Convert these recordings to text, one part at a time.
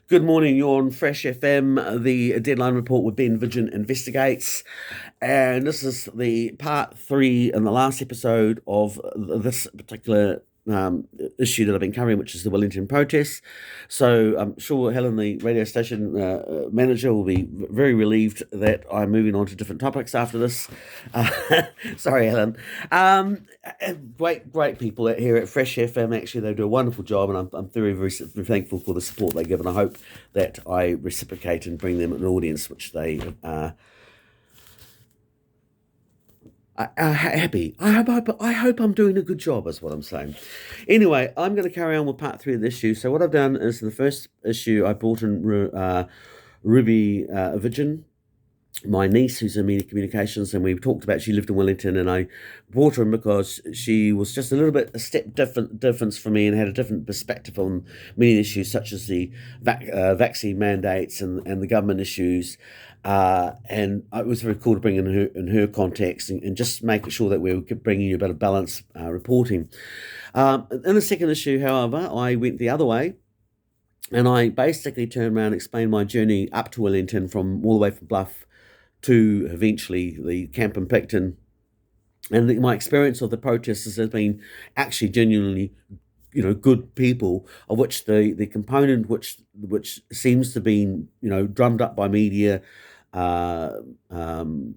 Good morning, you're on Fresh FM, the Deadline Report with Ben Vigent Investigates. And this is the part three and the last episode of this particular issue that I've been covering, which is the Wellington protests. So I'm sure Helen, the radio station manager, will be very relieved that I'm moving on to different topics after this. Sorry, Helen. Great people here at Fresh FM. Actually, they do a wonderful job, and I'm very thankful for the support they give, and I hope that I reciprocate and bring them an audience which they happy. I hope I'm doing a good job, is what I'm saying. Anyway, I'm going to carry on with part three of this issue. So what I've done is in the first issue, I brought in Ruby Vigin, my niece, who's in media communications, and we talked about she lived in Wellington, and I brought her in because she was just a little bit a step difference for me and had a different perspective on many issues such as the vaccine mandates and the government issues. And it was very cool to bring in her context and just making sure that we were bringing you a bit of balanced reporting. In the second issue, however, I went the other way. And I basically turned around and explained my journey up to Wellington from all the way from Bluff to eventually the camp in Picton. And my experience of the protesters has been actually genuinely, good people, of which the component which seems to be, drummed up by media, drummed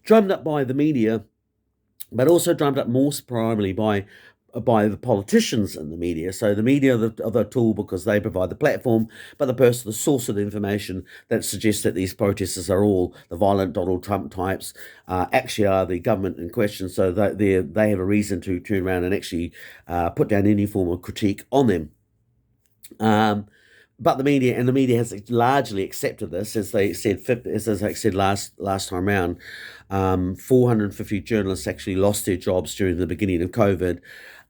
up by the media, but also drummed up more primarily by the politicians and the media. So the media are the tool because they provide the platform, but the source of the information that suggests that these protesters are all the violent Donald Trump types actually are the government in question. So they have a reason to turn around and actually put down any form of critique on them. But the media has largely accepted this, as they said. As I said last time round, 450 journalists actually lost their jobs during the beginning of COVID.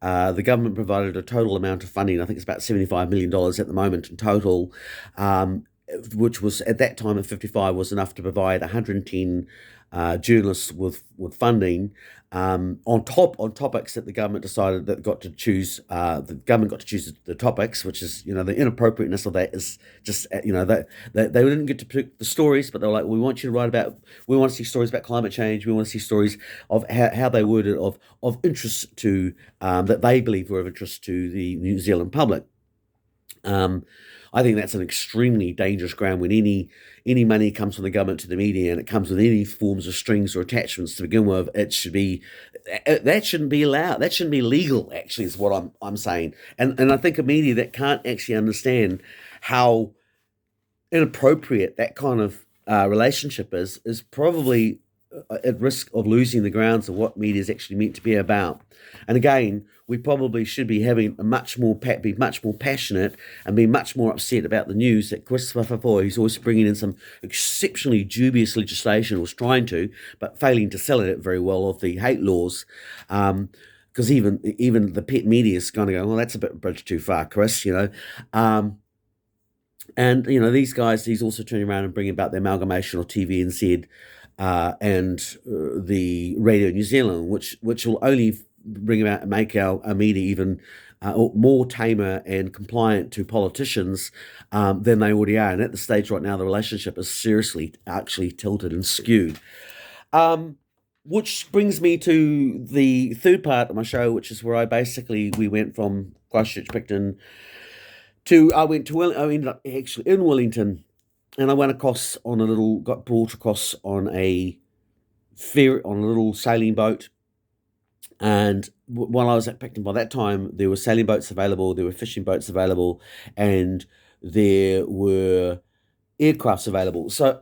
The government provided a total amount of funding. I think it's about $75 million at the moment in total, which was at that time at 55 was enough to provide 110 journalists with funding. On topics that the government decided that got to choose. The government got to choose the topics, which is the inappropriateness of that is just that they didn't get to pick the stories, but they're like, we want you to we want to see stories about climate change, we want to see stories of how they worded of interest to that they believe were of interest to the New Zealand public. I think that's an extremely dangerous ground when any money comes from the government to the media and it comes with any forms of strings or attachments to begin with. That shouldn't be allowed. That shouldn't be legal. Actually, is what I'm saying. And I think a media that can't actually understand how inappropriate that kind of relationship is probably at risk of losing the grounds of what media is actually meant to be about. And again, we probably should be having be much more passionate and be much more upset about the news that Christopher Foy, who's always bringing in some exceptionally dubious legislation, was trying to, but failing to sell it very well, of the hate laws. Because even the pet media is kind of going, well, that's a bit too far, Chris, And these guys, he's also turning around and bringing about the amalgamation of TVNZ and the Radio New Zealand, which will only bring about and make our media even more tamer and compliant to politicians than they already are. And at the stage right now, the relationship is seriously actually tilted and skewed. Which brings me to the third part of my show, which is where we went from Christchurch, Picton, I ended up actually in Wellington, and I got brought across on a little sailing boat. And while I was at Picton, by that time, there were sailing boats available, there were fishing boats available, and there were aircrafts available. So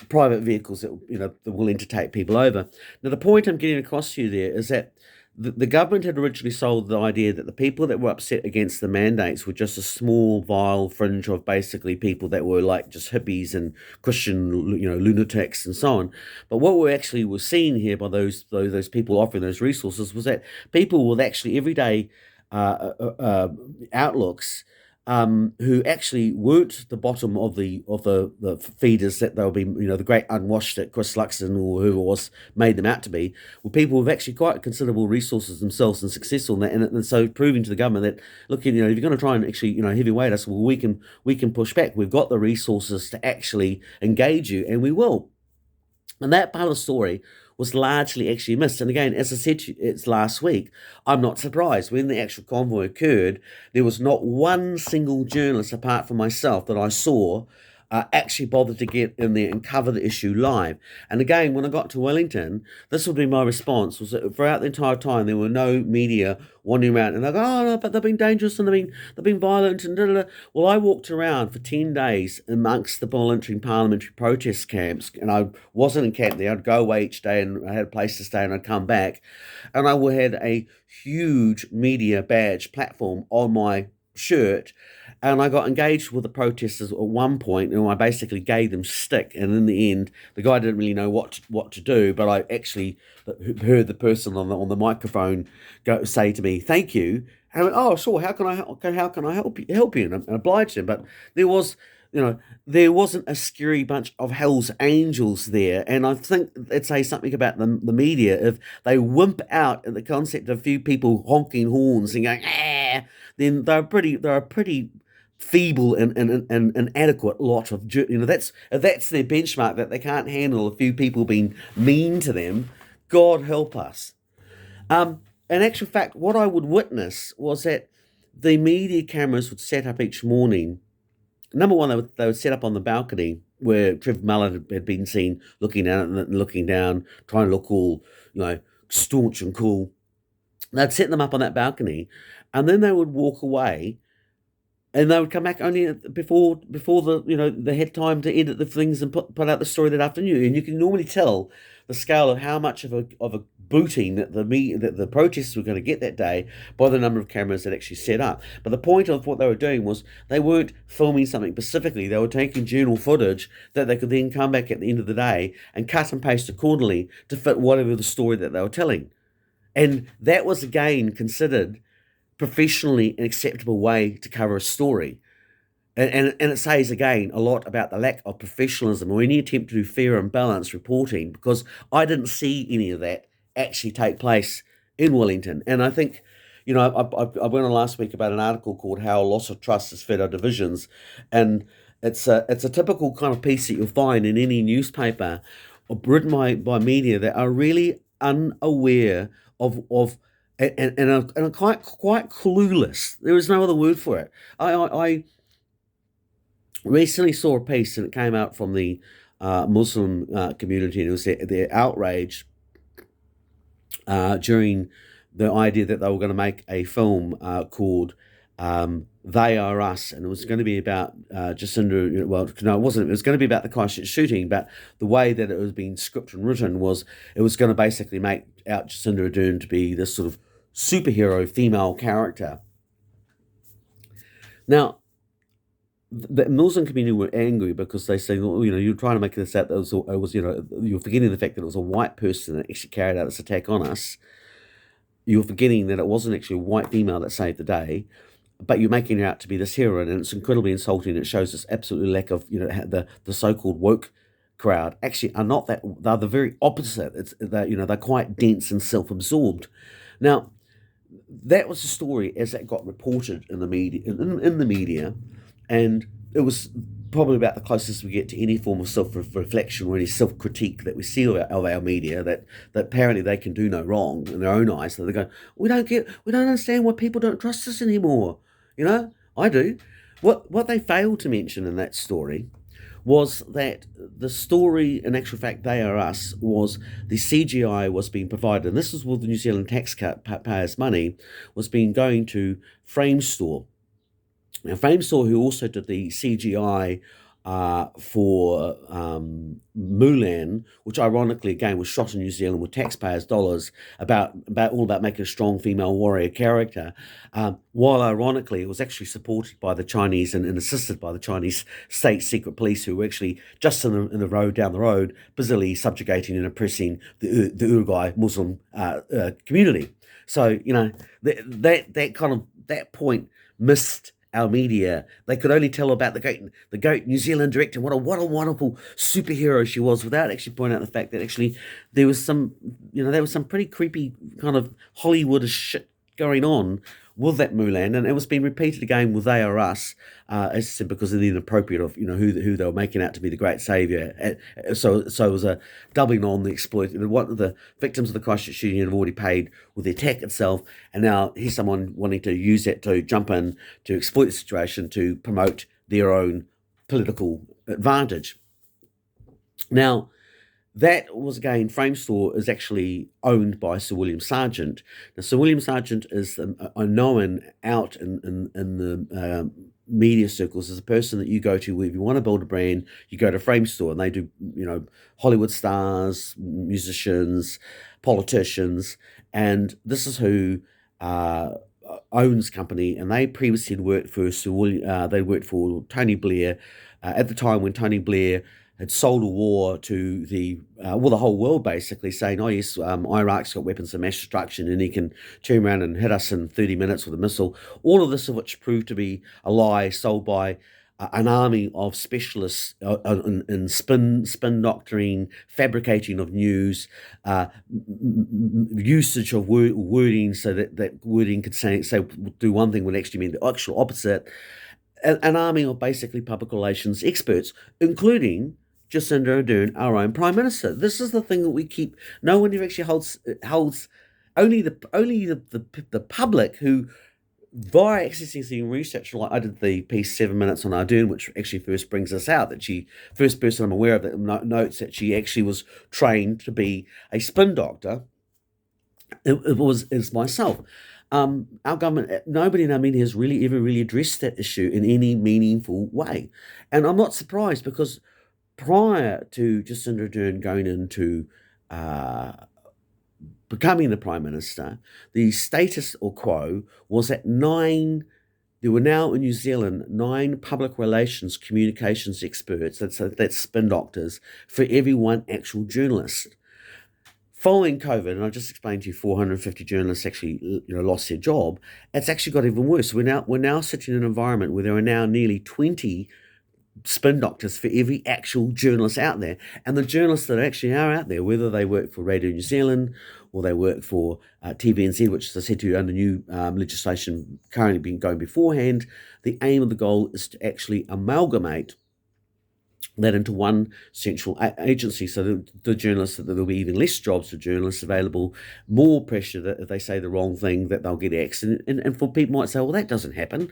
private vehicles that will entertain people over. Now, the point I'm getting across to you there is that the government had originally sold the idea that the people that were upset against the mandates were just a small, vile fringe of basically people that were like just hippies and Christian, lunatics and so on. But what we actually were seeing here by those people offering those resources was that people with actually everyday outlooks who actually weren't the bottom of the feeders that they'll be, the great unwashed that Chris Luxon or whoever was made them out to be, were people with actually quite considerable resources themselves and successful in that, and so proving to the government that, look, if you're going to try and actually, heavyweight us, well, we can push back. We've got the resources to actually engage you, and we will. And that part of the story was largely actually missed. And again, as I said to you, it's last week, I'm not surprised. When the actual convoy occurred, there was not one single journalist apart from myself that I saw actually bothered to get in there and cover the issue live. And again, when I got to Wellington, this would be my response, was that throughout the entire time, there were no media wandering around and they go, oh, no, but they've been dangerous and they've been violent and da, da, da. Well, I walked around for 10 days amongst the voluntary parliamentary protest camps, and I wasn't in camp there. I'd go away each day and I had a place to stay and I'd come back. And I had a huge media badge platform on my shirt, and I got engaged with the protesters at one point, and I basically gave them stick. And in the end, the guy didn't really know what to do, but I actually heard the person on the microphone say to me, "Thank you." And I went, "Oh, sure. How can I help you?" And obliged him. But there was, there wasn't a scary bunch of hell's angels there. And I think it says something about the media. If they wimp out at the concept of a few people honking horns and going, ah, then they're a pretty feeble and inadequate lot of, that's if that's their benchmark, that they can't handle a few people being mean to them. God help us. In actual fact, what I would witness was that the media cameras would set up each morning. Number one, they would set up on the balcony where Trevor Mullen had been seen looking down and looking down, trying to look all, staunch and cool. They'd set them up on that balcony, and then they would walk away, and they would come back only before they had time to edit the things and put out the story that afternoon. And you can normally tell the scale of how much of a booting that the protesters were going to get that day by the number of cameras that actually set up. But the point of what they were doing was they weren't filming something specifically. They were taking journal footage that they could then come back at the end of the day and cut and paste accordingly to fit whatever the story that they were telling. And that was again considered professionally an acceptable way to cover a story. And it says again a lot about the lack of professionalism or any attempt to do fair and balanced reporting, because I didn't see any of that actually take place in Wellington. And I think, I went on last week about an article called "How a Loss of Trust Has Fed Our Divisions," and it's a typical kind of piece that you'll find in any newspaper written by media that are really unaware of and are quite clueless. There is no other word for it. I recently saw a piece, and it came out from the Muslim community, and it was their outrage during the idea that they were going to make a film called "They Are Us," and it was going to be about Jacinda. Well, no, it wasn't. It was going to be about the Christchurch shooting, but the way that it was being scripted and written was it was going to basically make out Jacinda Ardern to be this sort of superhero female character. Now, the Muslim community were angry because they say, well, you're trying to make this out that it was you're forgetting the fact that it was a white person that actually carried out this attack on us. You're forgetting that it wasn't actually a white female that saved the day, but you're making her out to be this heroine, and it's incredibly insulting. It shows this absolute lack of, the so-called woke crowd actually are not that. They're the very opposite. They're quite dense and self-absorbed. Now, that was the story as that got reported in the media, in the media, and it was probably about the closest we get to any form of self-reflection or any self-critique that we see of our media, that apparently they can do no wrong in their own eyes. So they go, we don't understand why people don't trust us anymore. I do. What they failed to mention in that story was that the story, in actual fact, They Are Us, was the CGI was being provided, and this was with the New Zealand taxpayers' money, was being going to Framestore. Now, Framestore, who also did the CGI for Mulan, which ironically again was shot in New Zealand with taxpayers' dollars, about making a strong female warrior character, while ironically it was actually supported by the Chinese and assisted by the Chinese state secret police, who were actually just in the road down the road, busily subjugating and oppressing the Uruguay Muslim community. So that point missed our media. They could only tell about the GOAT New Zealand director, what a wonderful superhero she was, without actually pointing out the fact that actually there was some, there was some pretty creepy kind of Hollywood shit going on with that Mulan, and it was being repeated again with They Are Us, as I said, because of the inappropriate of who they were making out to be the great saviour. So it was a doubling on the exploit. What the victims of the Christchurch shooting have already paid with the attack itself, and now here's someone wanting to use that to jump in to exploit the situation to promote their own political advantage. Now, that was again, Framestore is actually owned by Sir William Sargent. Now, Sir William Sargent is known out in the media circles as a person that you go to if you want to build a brand. You go to Framestore, and they do, Hollywood stars, musicians, politicians, and this is who owns company. And they previously had worked for Sir William. They worked for Tony Blair at the time when Tony Blair had sold a war to the whole world, basically saying, oh yes, Iraq's got weapons of mass destruction and he can turn around and hit us in 30 minutes with a missile. All of this of which proved to be a lie sold by an army of specialists in spin doctoring, fabricating of news, usage of wording so that wording could say do one thing would actually mean the actual opposite. An army of basically public relations experts, including Jacinda Ardern, our own Prime Minister. This is the thing that we keep. No one ever actually holds only the public who, via accessing research, like I did the piece 7 Minutes on Ardern, which actually first brings us out that she, first person I'm aware of that notes that she actually was trained to be a spin doctor. Is myself. Our government, nobody in our media has really ever really addressed that issue in any meaningful way. And I'm not surprised, because prior to Jacinda Ardern going into becoming the Prime Minister, the status quo was that there were now in New Zealand 9 public relations communications experts, that's spin doctors, for every one actual journalist. Following COVID, and I just explained to you, 450 journalists actually lost their job. It's actually got even worse. We're now sitting in an environment where there are now nearly 20 spin doctors for every actual journalist out there. And the journalists that actually are out there, whether they work for Radio New Zealand or they work for TVNZ, which, as I said to you, under new legislation currently being going beforehand, the aim of the goal is to actually amalgamate that into one central agency, so that the journalists, that there'll be even less jobs for journalists available, more pressure that if they say the wrong thing that they'll get axed. And for people might say, well, that doesn't happen.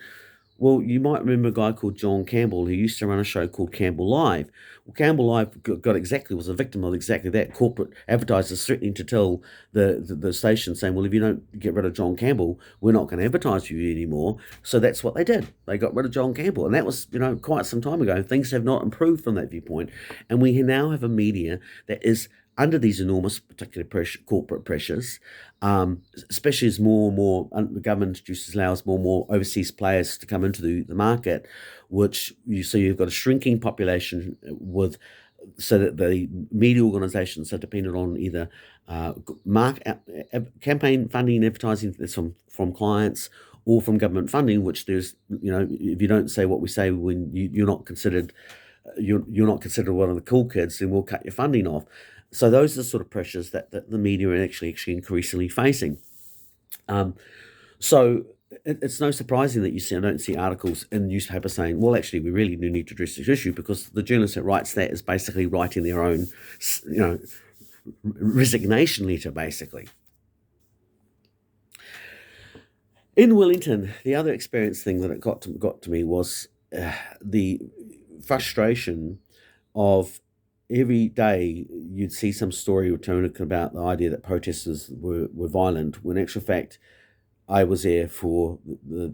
Well, you might remember a guy called John Campbell who used to run a show called Campbell Live. Well, Campbell Live was a victim of exactly that. Corporate advertisers threatening to tell the station, saying, well, if you don't get rid of John Campbell, we're not going to advertise for you anymore. So that's what they did. They got rid of John Campbell. And that was, quite some time ago. Things have not improved from that viewpoint. And we now have a media that is under these enormous particular corporate pressures, especially as more and more the government allows more and more overseas players to come into the market, which you've got a shrinking population so that the media organisations are dependent on either campaign funding, advertising that's from clients, or from government funding, which there's, if you don't say what we say when you're not considered one of the cool kids, then we'll cut your funding off. So those are the sort of pressures that the media are actually increasingly facing. So it's no surprising that I don't see articles in newspapers saying, well, actually, we really do need to address this issue, because the journalist that writes that is basically writing their own, resignation letter, basically. In Wellington, the other experience thing that it got to me was the frustration of every day you'd see some story returning about the idea that protesters were violent, when in actual fact I was there for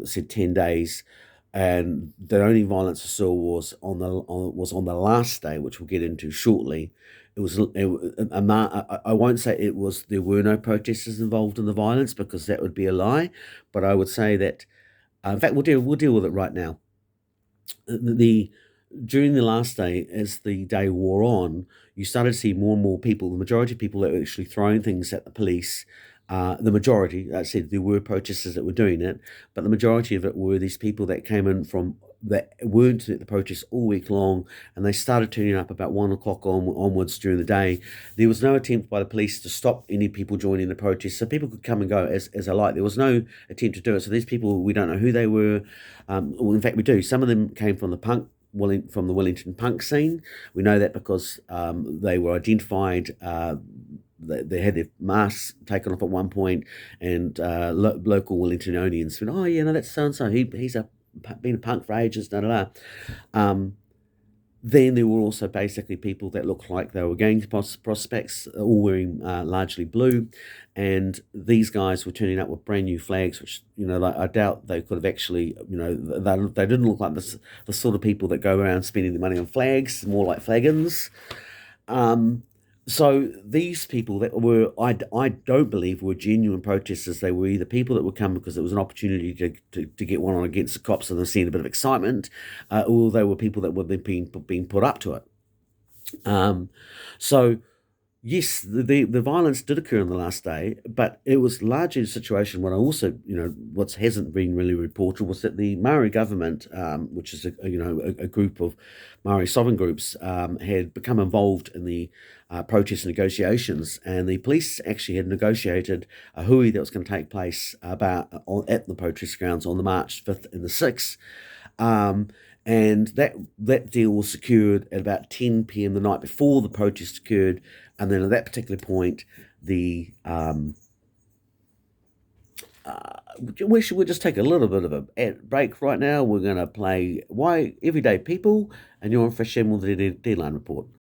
said 10 days, and the only violence I saw was on the last day, which we'll get into shortly. I won't say there were no protesters involved in the violence, because that would be a lie, but I would say that in fact we'll deal with it right now. During the last day, as the day wore on, you started to see more and more people, the majority of people that were actually throwing things at the police, The majority, I said there were protesters that were doing it, but the majority of it were these people that came in from that weren't at the protest all week long, and they started turning up about 1 o'clock onwards during the day. There was no attempt by the police to stop any people joining the protest, so people could come and go as they like. There was no attempt to do it. So these people, we don't know who they were. Well, in fact, we do. Some of them came from the Wellington punk scene. We know that because they were identified. They had their masks taken off at one point, and local Wellingtonians went, "Oh yeah, no, that's so and so. He's been a punk for ages." Da da da. Um, then there were also basically people that looked like they were gang prospects, all wearing largely blue, and these guys were turning up with brand new flags, which like, I doubt they could have actually, they didn't look like the sort of people that go around spending their money on flags, more like flagons. Um, so these people that were, I don't believe were genuine protesters. They were either people that would come because it was an opportunity to get one on against the cops and they're seeing a bit of excitement, or they were people that were being put up to it. Um, so yes, the violence did occur on the last day, but it was largely a situation. What I also, what hasn't been really reported was that the Maori government, which is a group of Maori sovereign groups, had become involved in the protest negotiations, and the police actually had negotiated a hui that was going to take place at the protest grounds on the March 5th and the 6th. Um, and that deal was secured at about 10 p.m. the night before the protest occurred, and then at that particular point, the we'll just take a little bit of a break right now. We're going to play Why Everyday People, and you're on Fresh Air with the Deadline Report.